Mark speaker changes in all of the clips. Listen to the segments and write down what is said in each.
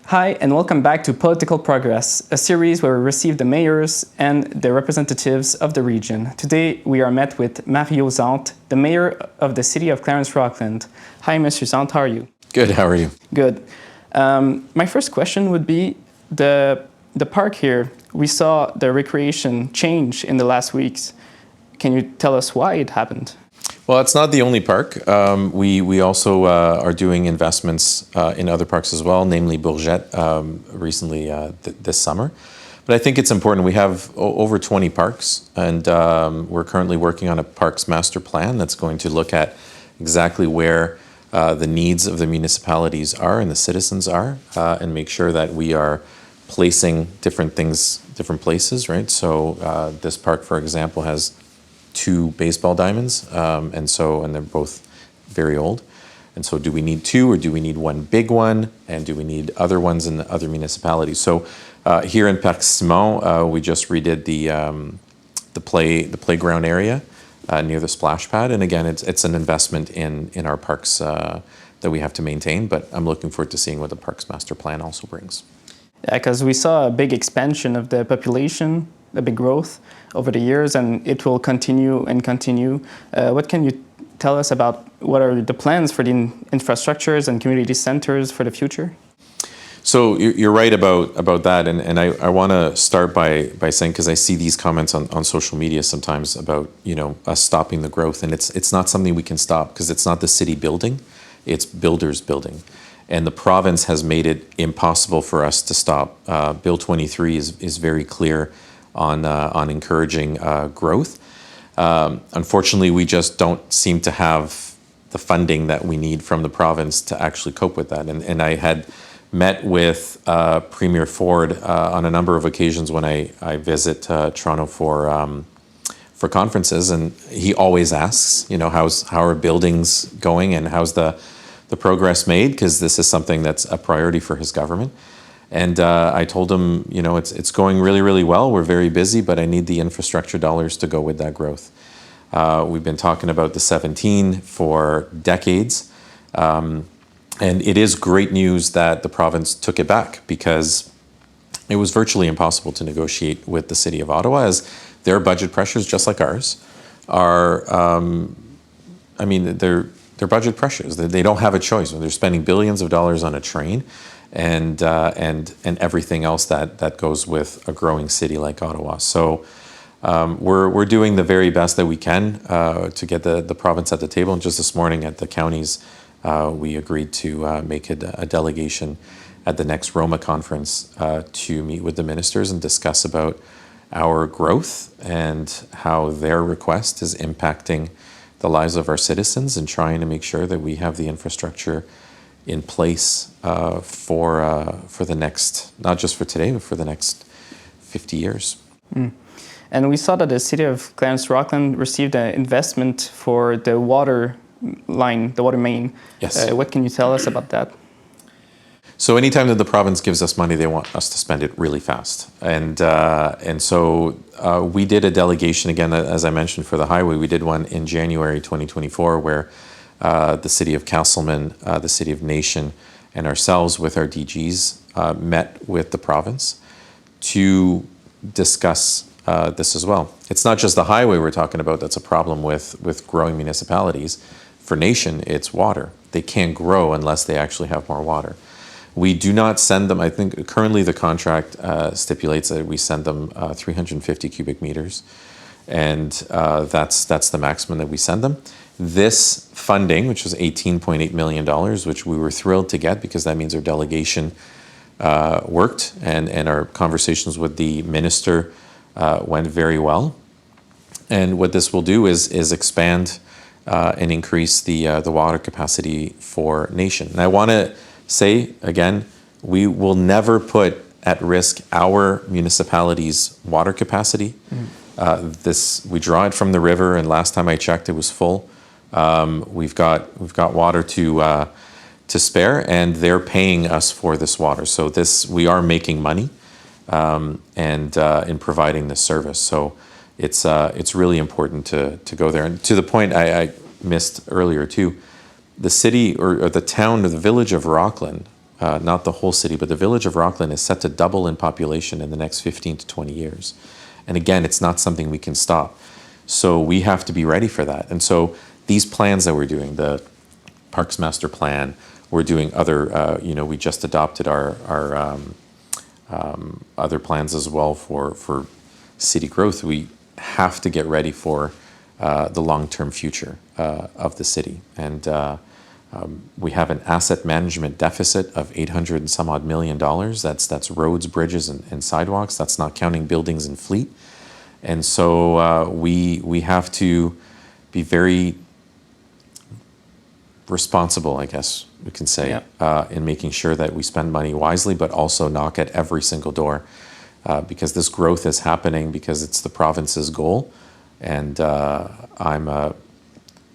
Speaker 1: Hi, and welcome back to Political Progress, a series where we receive the mayors and the representatives of the region. Today, we are met with Mario Zanth, the mayor of the City of Clarence-Rockland. Hi, Mr. Zanth, how are you?
Speaker 2: Good, how are you?
Speaker 1: Good. My first question would be the park here. We saw the recreation change in the last weeks. Can you tell us why it happened?
Speaker 2: Well, it's not the only park. We also are doing investments in other parks as well, namely Bourget recently this summer. But I think it's important. We have over 20 parks, and we're currently working on a parks master plan that's going to look at exactly where the needs of the municipalities are and the citizens are, and make sure that we are placing different things, different places, right? So this park, for example, has 2 baseball diamonds, and they're both very old. And so do we need 2 or do we need 1 big one? And do we need other ones in the other municipalities? So here in Parc Simon, we just redid the playground area near the splash pad. And again, it's an investment in our parks that we have to maintain, but I'm looking forward to seeing what the Parks Master Plan also brings.
Speaker 1: Yeah, because we saw a big expansion of the population, a big growth over the years, and it will continue and continue. What can you tell us about what are the plans for the infrastructures and community centers for the future?
Speaker 2: So you're right about that, and I want to start by saying, because I see these comments on social media sometimes about us stopping the growth, and it's not something we can stop, because it's not the city building, it's builders building. And the province has made it impossible for us to stop. Bill 23 is very clear on encouraging growth. Unfortunately, we just don't seem to have the funding that we need from the province to actually cope with that. And I had met with Premier Ford on a number of occasions when I visit Toronto for conferences, and he always asks, how are buildings going and how's the progress made, because this is something that's a priority for his government. And I told him, it's going really, really well. We're very busy, but I need the infrastructure dollars to go with that growth. We've been talking about the 17 for decades. And it is great news that the province took it back, because it was virtually impossible to negotiate with the City of Ottawa, as their budget pressures, just like ours, are, they're budget pressures. They don't have a choice. They're spending billions of dollars on a train and everything else that goes with a growing city like Ottawa. So we're doing the very best that we can to get the province at the table. And just this morning at the counties, we agreed to make it a delegation at the next Roma conference to meet with the ministers and discuss about our growth and how their request is impacting the lives of our citizens, and trying to make sure that we have the infrastructure in place for the next, not just for today, but for the next 50 years.
Speaker 1: Mm. And we saw that the City of Clarence-Rockland received an investment for the water line, the water main.
Speaker 2: Yes.
Speaker 1: What can you tell us about that?
Speaker 2: So anytime that the province gives us money, they want us to spend it really fast. And so we did a delegation, again, as I mentioned, for the highway. We did one in January 2024, where the City of Castleman, the City of Nation, and ourselves with our DGs met with the province to discuss this as well. It's not just the highway we're talking about that's a problem with growing municipalities. For Nation, it's water. They can't grow unless they actually have more water. We do not send them, I think currently the contract stipulates that we send them 350 cubic meters, and that's the maximum that we send them. This funding, which was $18.8 million, which we were thrilled to get, because that means our delegation worked, and our conversations with the minister went very well. And what this will do is expand and increase the water capacity for Nation. And I want to say, again, we will never put at risk our municipality's water capacity. We draw it from the river, and last time I checked, it was full. We've got water to spare, and they're paying us for this water. So we are making money, and in providing this service. So it's really important to go there. And to the point I missed earlier too, the city or the town or the village of Rockland not the whole city, but the village of Rockland is set to double in population in the next 15 to 20 years. And again, it's not something we can stop. So we have to be ready for that. And so these plans that we're doing, the Parks Master Plan, we're doing other, we just adopted our other plans as well for city growth. We have to get ready for the long-term future of the city. And we have an asset management deficit of $800 and some odd million. That's roads, bridges, and sidewalks. That's not counting buildings and fleet. And so we have to be very responsible, I guess we can say, in making sure that we spend money wisely, but also knock at every single door, because this growth is happening because it's the province's goal. And I'm a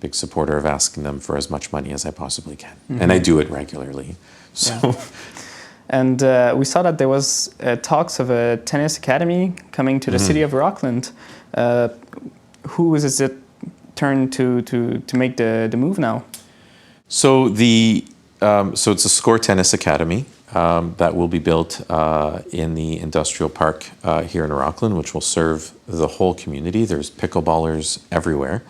Speaker 2: big supporter of asking them for as much money as I possibly can. Mm-hmm. And I do it regularly. So.
Speaker 1: Yeah. And we saw that there was talks of a tennis academy coming to the city of Rockland. Who is it turn to make the move now?
Speaker 2: So so it's a score tennis academy that will be built in the industrial park here in Rockland, which will serve the whole community. There's pickleballers everywhere.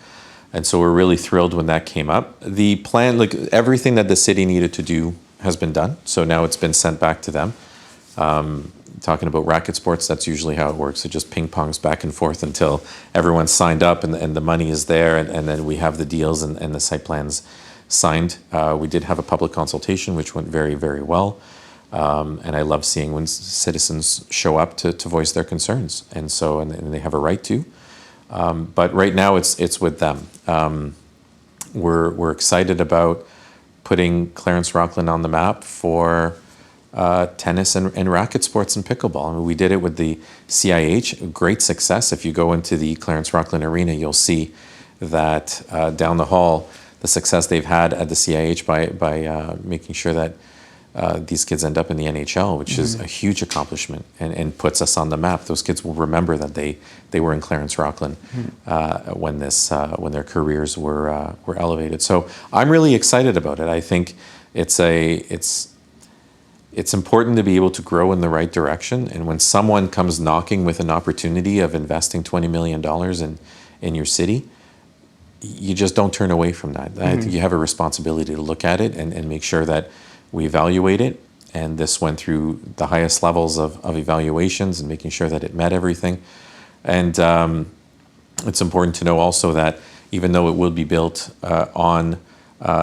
Speaker 2: And so we're really thrilled when that came up. The plan, like everything that the city needed to do has been done. So now it's been sent back to them. Talking about racket sports, that's usually how it works. It just ping pongs back and forth until everyone's signed up and the money is there, and then we have the deals and the site plans signed. We did have a public consultation, which went very, very well. And I love seeing when citizens show up to voice their concerns. And so, and they have a right to. But right now it's with them. We're excited about putting Clarence-Rockland on the map for tennis and racket sports and pickleball. I mean, we did it with the CIH, great success. If you go into the Clarence-Rockland Arena, you'll see that down the hall, the success they've had at the CIH by making sure that these kids end up in the NHL, which is a huge accomplishment and puts us on the map. Those kids will remember that they were in Clarence-Rockland when their careers were elevated. So I'm really excited about it. I think it's important to be able to grow in the right direction. And when someone comes knocking with an opportunity of investing $20 million in your city, you just don't turn away from that. I think you have a responsibility to look at it and make sure that we evaluate it. And this went through the highest levels of evaluations and making sure that it met everything. And it's important to know also that even though it will be built on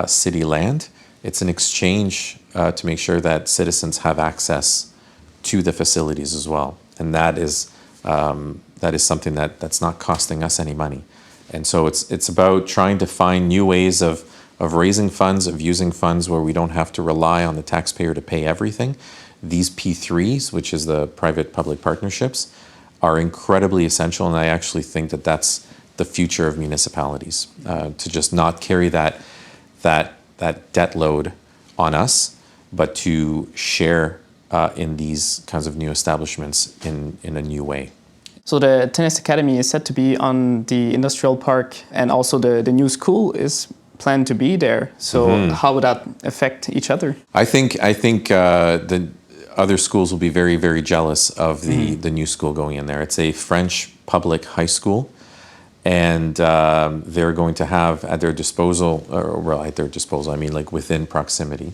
Speaker 2: city land, it's an exchange to make sure that citizens have access to the facilities as well. And that is something that's not costing us any money. And so it's about trying to find new ways of raising funds, of using funds where we don't have to rely on the taxpayer to pay everything. These P3s, which is the private-public partnerships, are incredibly essential, and I actually think that that's the future of municipalities, to just not carry that debt load on us, but to share in these kinds of new establishments in a new way.
Speaker 1: So the tennis academy is set to be on the industrial park, and also the new school is planned to be there. So how would that affect each other? I think
Speaker 2: the other schools will be very, very jealous of the new school going in there. It's a French public high school, and they're going to have at their disposal, I mean like within proximity,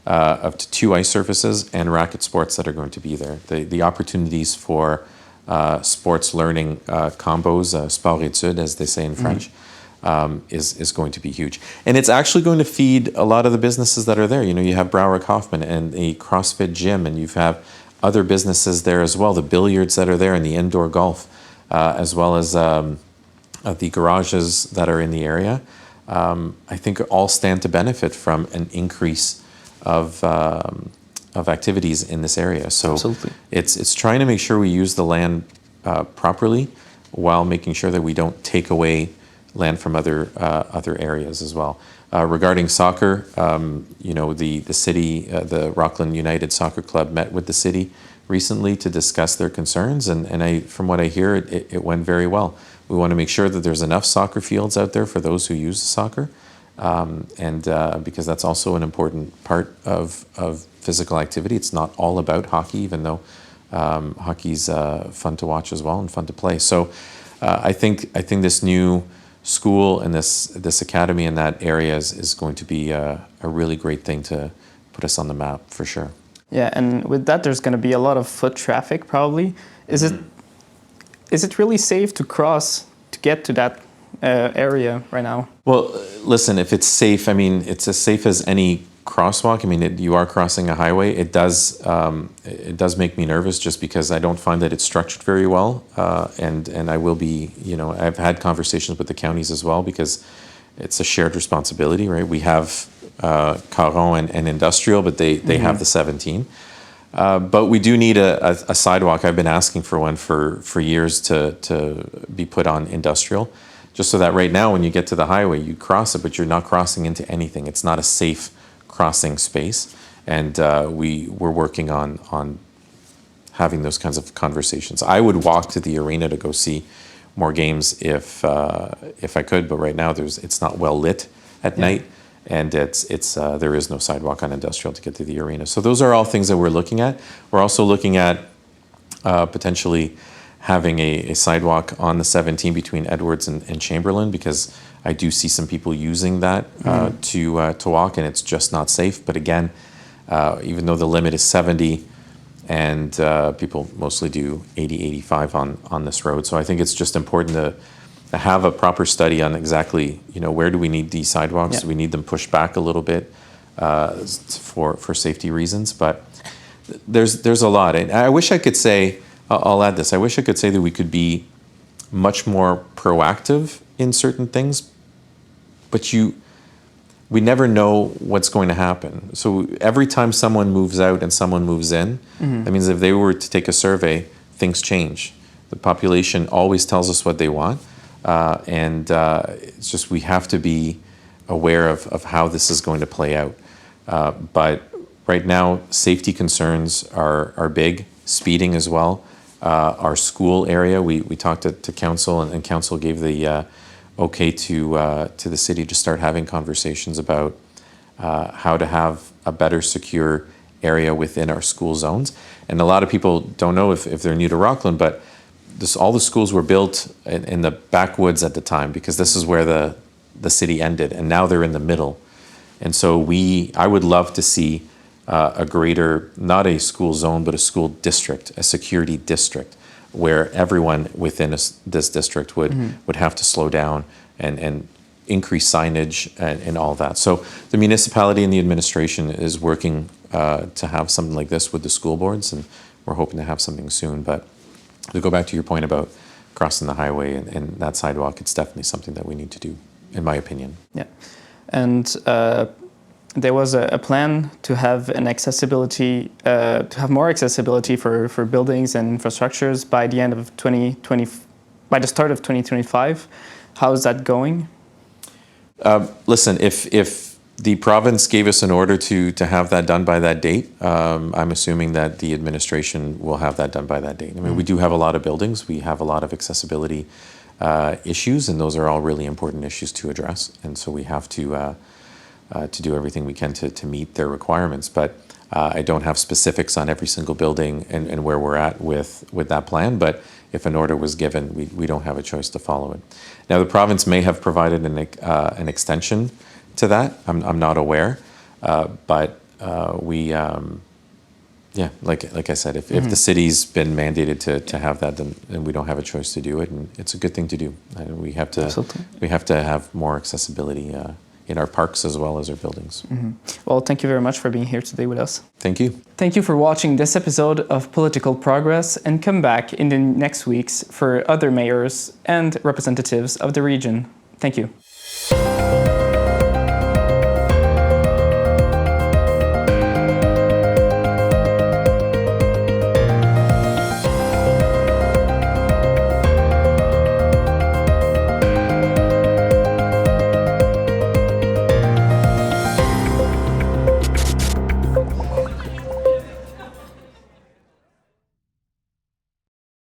Speaker 2: up to 2 ice surfaces and racket sports that are going to be there. The opportunities for sports learning combos, sport-études, as they say in French, is going to be huge. And it's actually going to feed a lot of the businesses that are there. You know, you have Broward Kaufman and the CrossFit gym, and you have other businesses there as well, the billiards that are there and the indoor golf, as well as the garages that are in the area. I think all stand to benefit from an increase of activities in this area. So
Speaker 1: absolutely.
Speaker 2: It's trying to make sure we use the land properly while making sure that we don't take away land from other areas as well. Regarding soccer, the city, the Rockland United Soccer Club met with the city recently to discuss their concerns, and from what I hear, it went very well. We want to make sure that there's enough soccer fields out there for those who use soccer, because that's also an important part of physical activity. It's not all about hockey, even though hockey's fun to watch as well and fun to play. So I think this new school and this academy in that area is going to be a really great thing to put us on the map for sure.
Speaker 1: Yeah, and with that, there's going to be a lot of foot traffic probably. Is it really safe to cross to get to that area right now?
Speaker 2: Well, listen, if it's safe, I mean, it's as safe as any crosswalk. I mean, you are crossing a highway. It does make me nervous just because I don't find that it's structured very well. And I will be, I've had conversations with the counties as well because it's a shared responsibility, right? We have Caron and industrial, but they have the 17. But we do need a sidewalk. I've been asking for one for years to be put on industrial, just so that right now when you get to the highway, you cross it, but you're not crossing into anything. It's not a safe crossing space. And we're working on having those kinds of conversations. I would walk to the arena to go see more games if I could, but right now it's not well lit at night. And there is no sidewalk on industrial to get to the arena. So those are all things that we're looking at. We're also looking at potentially having a sidewalk on the 17 between Edwards and Chamberlain, because I do see some people using that to walk, and it's just not safe. But again, even though the limit is 70, and people mostly do 80, 85 on this road. So I think it's just important to have a proper study on exactly, where do we need these sidewalks?
Speaker 1: Yeah.
Speaker 2: Do we need them pushed back a little bit for safety reasons? But there's a lot. And I wish I could say, I'll add this, I wish I could say that we could be much more proactive in certain things, but we never know what's going to happen. So every time someone moves out and someone moves in, that means if they were to take a survey, things change. The population always tells us what they want. It's just we have to be aware of how this is going to play out. But right now, safety concerns are big, speeding as well. Our school area, we talked to council, and council gave the okay to the city to start having conversations about how to have a better secure area within our school zones. And a lot of people don't know if they're new to Rockland, but all the schools were built in the backwoods at the time, because this is where the city ended, and now they're in the middle. And so I would love to see a greater, not a school zone, but a school district, a security district, where everyone within this district would have to slow down and increase signage and all that. So the municipality and the administration is working to have something like this with the school boards, and we're hoping to have something soon. But to go back to your point about crossing the highway and that sidewalk, it's definitely something that we need to do, in my opinion.
Speaker 1: Yeah, and there was a plan to have an accessibility, to have more accessibility for buildings and infrastructures by the end of 2020, by the start of 2025. How is that going?
Speaker 2: Listen, if the province gave us an order to have that done by that date, I'm assuming that the administration will have that done by that date. I mean, we do have a lot of buildings. We have a lot of accessibility issues, and those are all really important issues to address. And so we have to do everything we can to meet their requirements. But I don't have specifics on every single building and where we're at with that plan. But if an order was given, we don't have a choice to follow it. Now, the province may have provided an extension to that. I'm not aware, but like I said, if the city's been mandated to have that, then we don't have a choice to do it, and it's a good thing to do. We have to
Speaker 1: Absolutely.
Speaker 2: We have to have more accessibility in our parks as well as our buildings.
Speaker 1: Well, thank you very much for being here today with us.
Speaker 2: Thank you.
Speaker 1: Thank you for watching this episode of Political Progress, and come back in the next weeks for other mayors and representatives of the region. Thank you.